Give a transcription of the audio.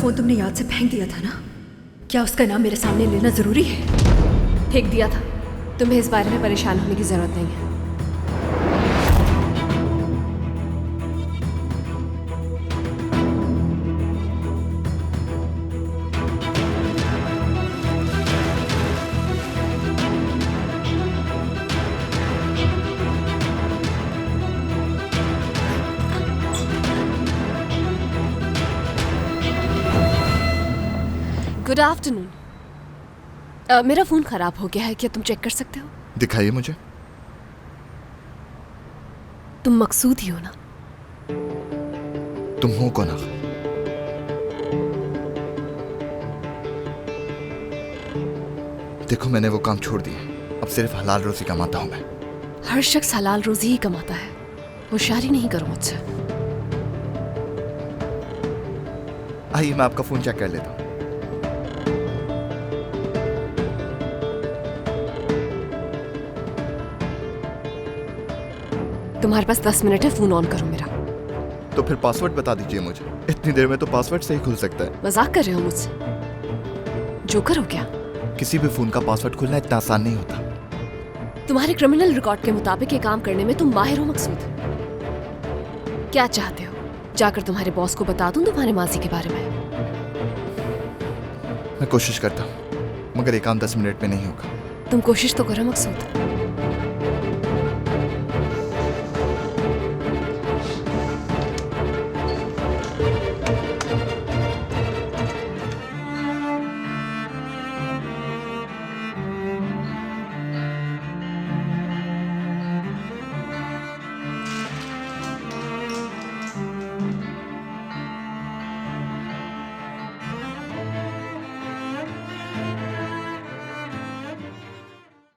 Phone तुमने याद से फेंक दिया था ना? क्या उसका नाम मेरे सामने लेना जरूरी है? फेंक दिया था। तुम्हें इस बारे में परेशान होने की जरूरत नहीं है। Good afternoon. मेरा फोन खराब हो गया है, क्या तुम चेक कर सकते हो? दिखाइए मुझे। तुम मकसूद ही हो ना? तुम हो कौन आखिर? देखो मैंने वो काम छोड़ दिए, अब सिर्फ हलाल रोजी कमाता हूं मैं। हर शख्स हलाल रोजी ही कमाता है, होशियारी नहीं करो मुझसे। आइए मैं आपका फोन चेक कर लेता हूं। तुम्हारे पास 10 मिनट है, फोन ऑन करो मेरा। तो फिर पासवर्ड बता दीजिए मुझे, इतनी देर में तो पासवर्ड से ही खुल सकता है। मजाक कर रहे हो मुझसे? जोकर हो क्या? किसी भी फोन का पासवर्ड खुलना इतना आसान नहीं होता। तुम्हारे क्रिमिनल रिकॉर्ड के मुताबिक ये काम करने में तुम माहिर हो मकसूद। क्या चाहते हो, जाकर तुम्हारे बॉस को बता दूं तुम्हारे माजी के बारे में? मैं कोशिश करता हूँ, मगर ये काम 10 मिनट में नहीं होगा। तुम कोशिश तो करो मकसूद।